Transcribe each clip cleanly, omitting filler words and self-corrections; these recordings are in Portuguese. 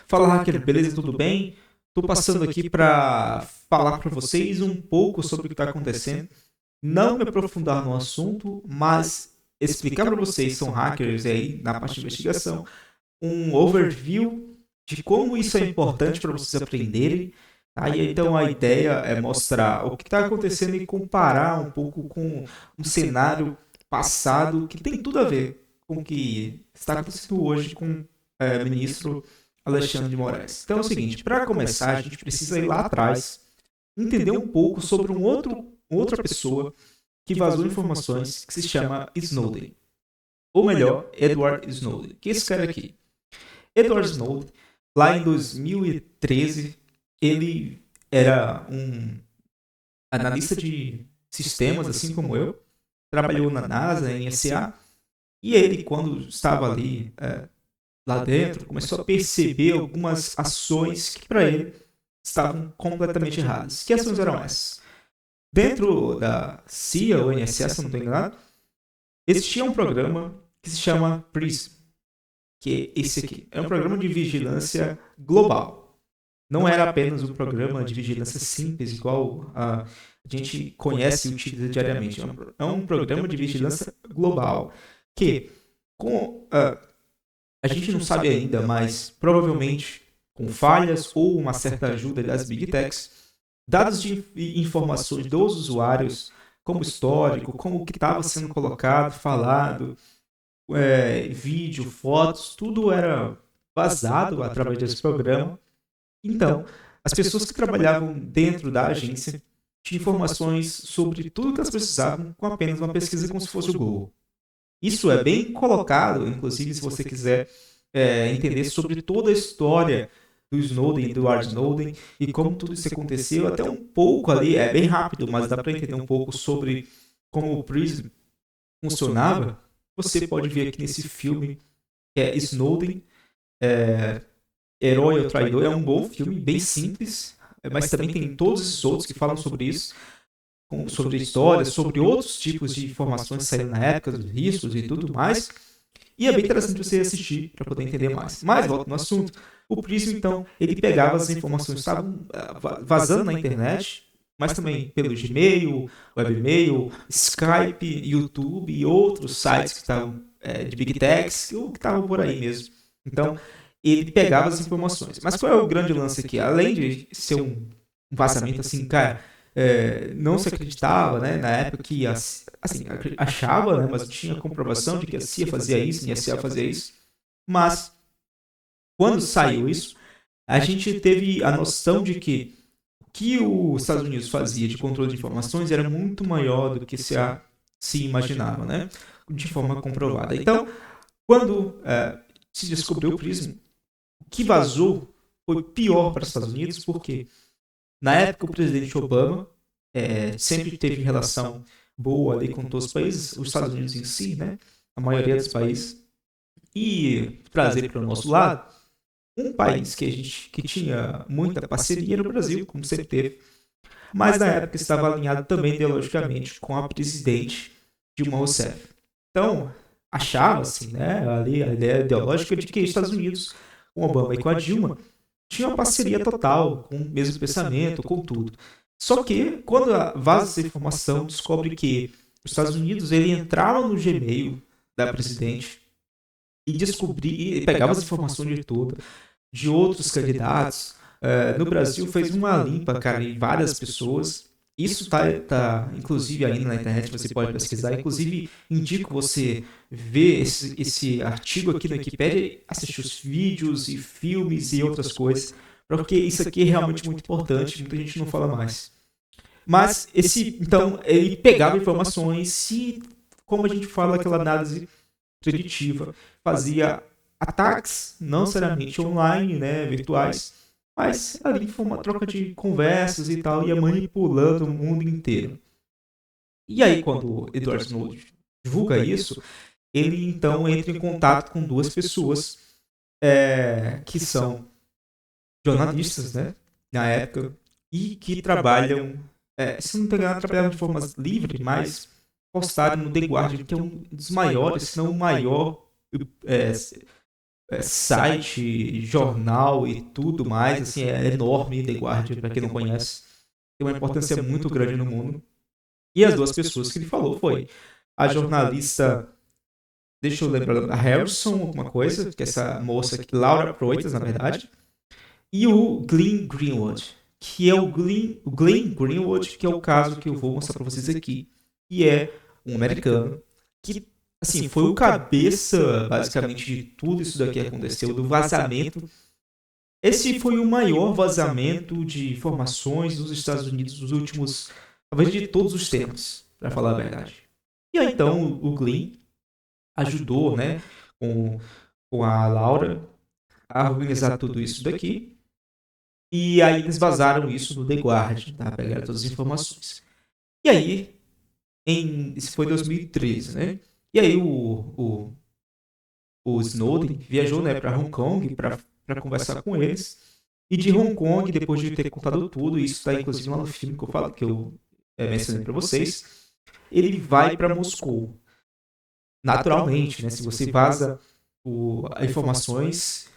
Fala, hacker, beleza? Tudo bem? Tô passando aqui para falar para vocês um pouco sobre o que está acontecendo. Não me aprofundar no assunto, mas explicar para vocês, são hackers aí na parte de investigação, um overview de como isso é importante para vocês aprenderem. Aí então a ideia é mostrar o que está acontecendo e comparar um pouco com um cenário passado que tem tudo a ver com o que está acontecendo hoje com o ministro Alexandre de Moraes. Então é o seguinte, para começar, a gente precisa ir lá atrás, entender um pouco sobre outra pessoa que vazou informações que se chama Snowden. Ou melhor, Edward Snowden. Que é esse cara aqui? Edward Snowden, lá em 2013, ele era um analista de sistemas, assim como eu, trabalhou na NASA, na NSA, e ele, quando estava ali lá dentro, começou a perceber algumas ações que para ele estavam completamente erradas. Que ações eram essas? Dentro da CIA ou NSA, se não estou enganado, existia um programa que se chama PRISM, que é esse aqui. É um programa de vigilância global. Não era apenas um programa de vigilância simples, igual a gente conhece e utiliza diariamente. É um programa de vigilância global que, com a gente não sabe ainda, mas provavelmente com falhas ou uma certa ajuda das Big Techs, dados de informações dos usuários, como histórico, como o que estava sendo colocado, falado, vídeo, fotos, tudo era vazado através desse programa. Então, as pessoas que trabalhavam dentro da agência tinham informações sobre tudo que elas precisavam com apenas uma pesquisa como se fosse o Google. Isso é bem colocado, inclusive, se você quiser entender sobre toda a história do Snowden, do Edward Snowden, e como tudo isso aconteceu, até um pouco ali, é bem rápido, mas dá para entender um pouco sobre como o PRISM funcionava. Você pode ver aqui nesse filme, que é Snowden, Herói ou Traidor. É um bom filme, bem simples, mas também tem todos esses outros que falam sobre isso, sobre histórias, sobre outros tipos de informações que saíram na época, dos riscos e tudo mais. E é bem interessante você assistir para poder entender mais. Mas, volta no assunto, o Prism, então, ele pegava as informações que estavam vazando na internet, mas também pelo Gmail, Webmail, Skype, YouTube e outros sites que estavam de Big Techs, ou que estavam por aí mesmo. Então, ele pegava as informações. Mas qual é o grande lance aqui? Além de ser um vazamento assim, cara, não se acreditava, né, na época que assim, achava, né, mas não tinha comprovação de que a CIA fazia isso, e a CIA fazia isso. Mas quando saiu isso, a gente teve a noção de que o que os Estados Unidos fazia de controle de informações era muito maior do que se imaginava, né, de forma comprovada. Então, quando se descobriu o PRISM, o que vazou foi pior para os Estados Unidos, porque na época o presidente Obama sempre teve relação boa ali com todos os países, os Estados Unidos em si, né? A maioria dos países. E trazer para o nosso lado, um país que tinha muita parceria era o Brasil, como sempre teve. Mas na época estava alinhado também ideologicamente com a presidente Dilma Rousseff. Então, achava-se, né, ali a ideia ideológica de que os Estados Unidos, com Obama e com a Dilma, tinha uma parceria total, com o mesmo pensamento, com tudo. Só que, quando vaza essa informação, descobre que os Estados Unidos ele entrava no Gmail da presidente e pegava as informações de tudo, de outros candidatos. No Brasil fez uma limpa, cara, em várias pessoas. Isso tá inclusive ainda na internet, você pode pesquisar. Inclusive, indico você ver esse artigo aqui na Wikipedia, assistir os vídeos e filmes e outras coisas, porque isso aqui é realmente muito importante, muita gente não fala mais. Mas então, ele pegava informações e, como a gente fala, aquela análise preditiva, fazia ataques, não necessariamente online, né, virtuais, mas ali foi uma troca de conversas e tal, ia manipulando o mundo inteiro. E aí, quando o Edward Snowden divulga isso, ele então entra em contato com duas pessoas que são jornalistas, né, na época, e que trabalham, se não me engano, trabalhavam de forma livre, mas postaram no The Guardian, que é um dos maiores, se não o maior site, jornal e tudo mais, assim, é enorme. The Guardian, para quem não conhece, tem uma importância muito grande no mundo. E as duas pessoas que ele falou foi a jornalista, deixa eu lembrar, a Harrison, alguma coisa, que é essa moça aqui, Laura Proitas, na verdade, e o Glenn Greenwald, que é o Glenn Greenwald, que é o caso que eu vou mostrar para vocês aqui, que é um americano que, assim, foi o cabeça, basicamente, de tudo isso daqui que aconteceu, do vazamento. Esse foi o maior vazamento de informações dos Estados Unidos dos últimos, talvez de todos os tempos, para falar a verdade. E aí, então, o Glenn ajudou, né, com a Laura a organizar tudo isso daqui. E aí eles vazaram isso no The Guardian, tá? Pegaram todas as informações. E aí, isso foi 2013, né? E aí o Snowden viajou, né, para Hong Kong para conversar com eles. E de Hong Kong, depois de ter contado tudo, isso está inclusive lá no filme que eu falo, que eu mencionei para vocês, ele vai para Moscou. Naturalmente, né? Se você vaza informações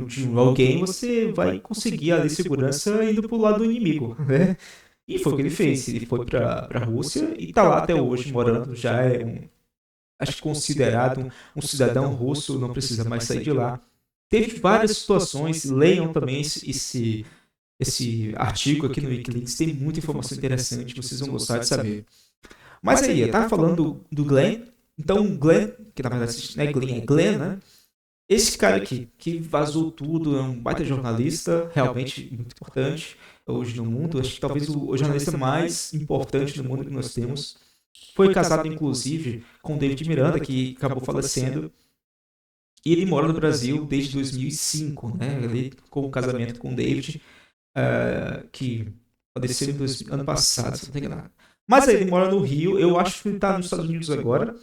de alguém, você vai conseguir ali segurança indo pro lado do inimigo, né? E foi o que ele fez. Ele foi para a Rússia e está lá até hoje, morando. Já é acho que considerado um cidadão russo, não precisa mais sair de lá. Teve várias situações, leiam também esse artigo aqui no Wikileaks, tem muita informação interessante, vocês vão gostar de saber. Mas aí, eu tava falando do Glenn. Então, o Glenn, que na verdade não é Glenn, é Glenn, né? Esse cara aqui, que vazou tudo, é um baita jornalista, realmente muito importante hoje no mundo. Acho que talvez o jornalista mais importante do mundo que nós temos. Foi casado, inclusive, com David Miranda, que acabou falecendo. E ele mora no Brasil desde 2005, né? Ele com o casamento com o David, que faleceu ano passado, se não me engano. Mas aí ele mora no Rio, eu acho que ele está nos Estados Unidos agora.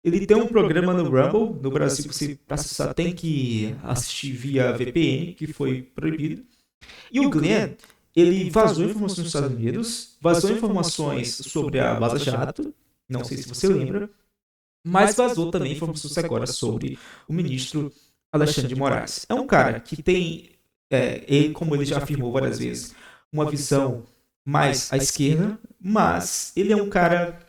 Ele tem um programa no Rumble, no Brasil, que você, para acessar, tem que assistir via VPN, que foi proibido. E o Glenn, ele vazou informações nos Estados Unidos, vazou informações sobre a Vaza Jato, não sei se você lembra, mas vazou também informações agora sobre o ministro Alexandre de Moraes. É um cara que tem, ele, como ele já afirmou várias vezes, uma visão mais à esquerda, mas ele é um cara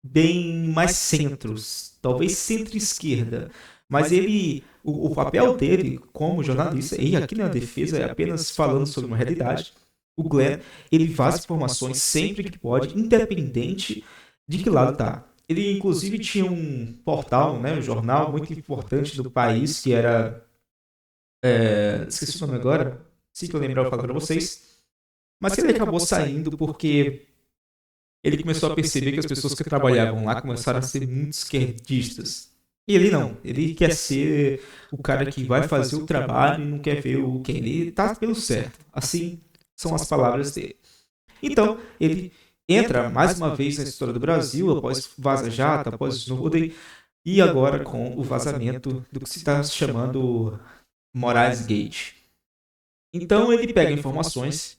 bem mais centros, talvez centro-esquerda. Mas ele, o papel dele como jornalista, e aqui na defesa é apenas falando sobre uma realidade, o Glenn, ele vaza informações sempre que pode, independente de que lado tá. Ele, inclusive, tinha um portal, né, um jornal muito importante do país, que era... esqueci o nome agora, se que eu lembrar eu falo para vocês. Mas que ele acabou saindo porque ele começou a perceber que as pessoas que trabalhavam lá começaram a ser muito esquerdistas. E ele não. Ele quer ser o cara que vai fazer o trabalho e não quer ver o que ele tá pelo certo. Assim são as palavras dele. Então, ele entra mais uma vez na história do Brasil, após Vaza Jato, após Snowden, e agora com o vazamento do que se está chamando Moraes Gate. Então, ele pega informações,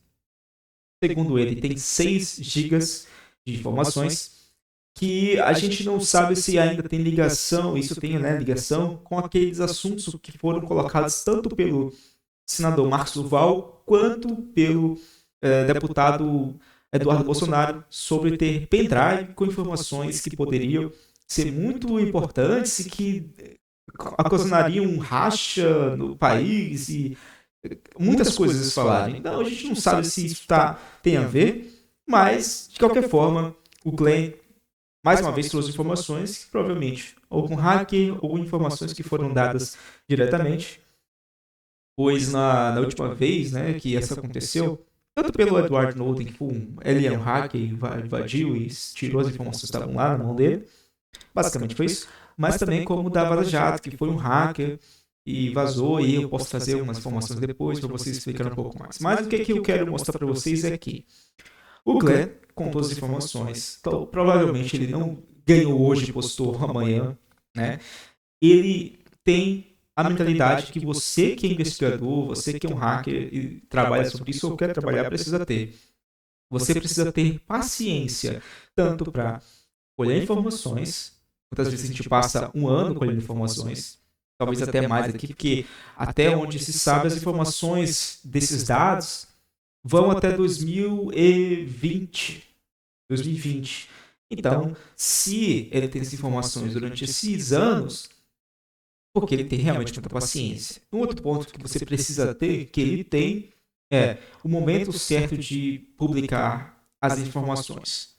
segundo ele, tem 6 gigas de informações que a gente não sabe se ainda tem ligação, isso tem, né, ligação com aqueles assuntos que foram colocados tanto pelo senador Marcos Duval quanto pelo deputado Eduardo Bolsonaro sobre ter pendrive com informações que poderiam ser muito importantes e que ocasionariam um racha no país e muitas coisas falaram. Então a gente não sabe se isso tem a ver, mas de qualquer forma o Glenn mais uma vez trouxe informações que provavelmente ou com hacker ou informações que foram dadas diretamente, pois na última vez, né, que isso aconteceu, tanto pelo Edward Snowden, que ele é um hacker, invadiu e tirou as informações que estavam lá na mão dele, basicamente foi isso, mas também como da Vaza Jato, que foi um hacker e vazou, e eu posso trazer algumas informações depois para vocês explicarem um pouco mais. Mas o que eu quero mostrar para vocês é que o Glenn contou as informações, então provavelmente ele não ganhou hoje e postou amanhã, né? Ele tem a mentalidade que você que é investigador, você que é um hacker e trabalha sobre isso ou quer trabalhar, precisa ter. Você precisa ter paciência, tanto para colher informações, muitas vezes a gente passa um ano colhendo informações, talvez até mais aqui, porque até onde se sabe as informações desses dados vão até 2020. Então, se ele tem essas informações durante esses anos, porque ele tem realmente muita paciência. Um outro ponto que você precisa ter, que ele tem, é o momento certo de publicar as informações.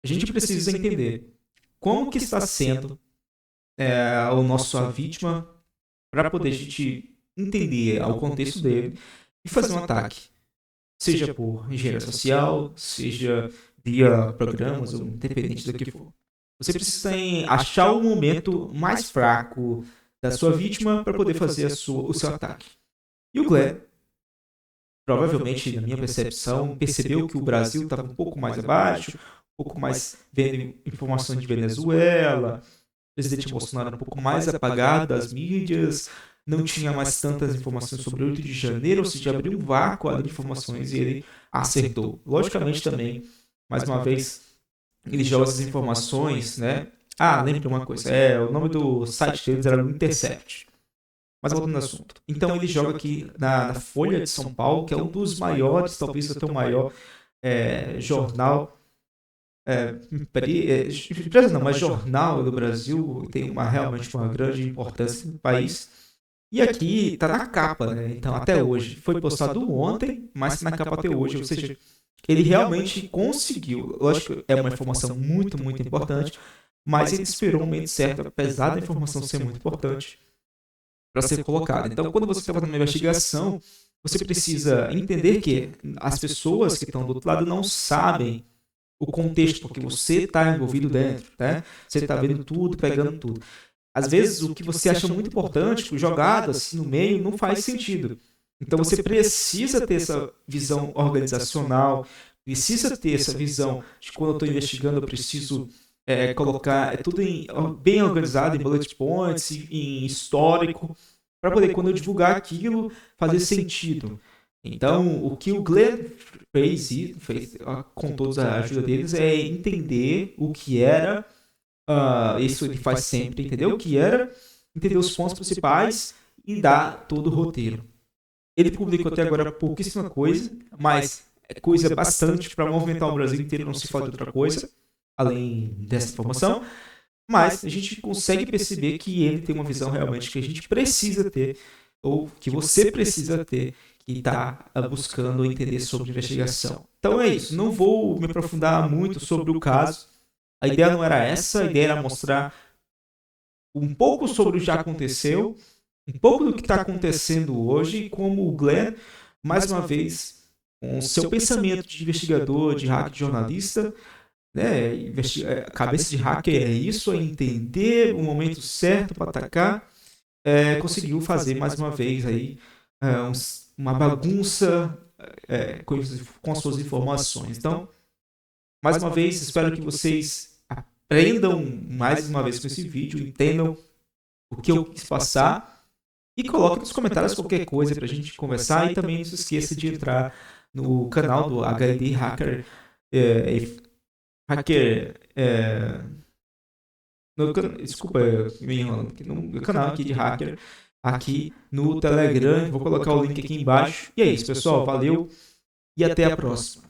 A gente precisa entender como que está sendo a nossa vítima para poder a gente entender o contexto dele e fazer um ataque. Seja por engenharia social, seja via programas, ou independente do que for. Você precisa achar o momento mais fraco da sua vítima para poder fazer o seu ataque. E o Glenn, provavelmente, na minha percepção, percebeu que o Brasil estava um pouco mais abaixo, um pouco mais vendo informações de Venezuela, o presidente Bolsonaro um pouco mais apagado das mídias, não tinha mais tantas informações sobre o 8 de janeiro, ou seja, abriu um vácuo de informações e ele acertou. Logicamente também, mais uma vez, ele joga essas informações, né? Lembra uma coisa, o nome do site deles era o Intercept. Mas voltando ao assunto. Então ele joga aqui na Folha de São Paulo, que é um dos maiores, talvez até o maior jornal, empresa não, mas jornal do Brasil, tem realmente uma grande importância no país. E aqui está na capa, né? Então até hoje. Foi postado ontem, mas na capa até hoje, ou seja, ele realmente conseguiu. Lógico, é uma informação muito, muito importante, mas ele esperou o momento certo, apesar da informação ser muito importante, para ser colocada. Então, quando você está fazendo uma investigação, você precisa entender que as pessoas que estão do outro lado não sabem o contexto, porque você está envolvido dentro, né? Você está vendo tudo, pegando tudo. Às vezes, o que você acha muito importante, jogado assim no meio, não faz sentido. Então, você precisa ter essa visão organizacional, precisa ter essa visão de quando eu estou investigando, eu preciso colocar tudo bem organizado em bullet points, em histórico, para poder, quando eu divulgar aquilo, fazer sentido. Então, o que o Glenn fez com toda a ajuda deles, é entender o que era, isso ele faz sempre, entender o que era, entender os pontos principais e dar todo o roteiro. Ele publicou até agora pouquíssima coisa, mas é coisa bastante para movimentar o Brasil inteiro, não se fala de outra coisa, além dessa informação, mas a gente consegue perceber que ele tem uma visão realmente que a gente precisa ter, ou que você precisa ter, que está buscando entender sobre investigação. Então é isso, não vou me aprofundar muito sobre o caso, a ideia não era essa, a ideia era mostrar um pouco sobre o que já aconteceu, um pouco do que está acontecendo hoje, e como o Glenn, mais uma vez, com seu pensamento de investigador, de hacker, de jornalista, né, cabeça de hacker é isso, é entender o momento certo para atacar, conseguiu fazer mais uma vez aí uma bagunça com as suas informações. Então, mais uma vez, espero que vocês aprendam mais uma vez com esse vídeo, entendam o que eu quis passar e coloquem nos comentários qualquer coisa para a gente conversar, e também não se esqueça de entrar no canal do HID Hacker, desculpa, me enrolando, no canal aqui de hacker, aqui no Telegram. Vou colocar o link aqui embaixo. E é isso, pessoal. Valeu e até a próxima.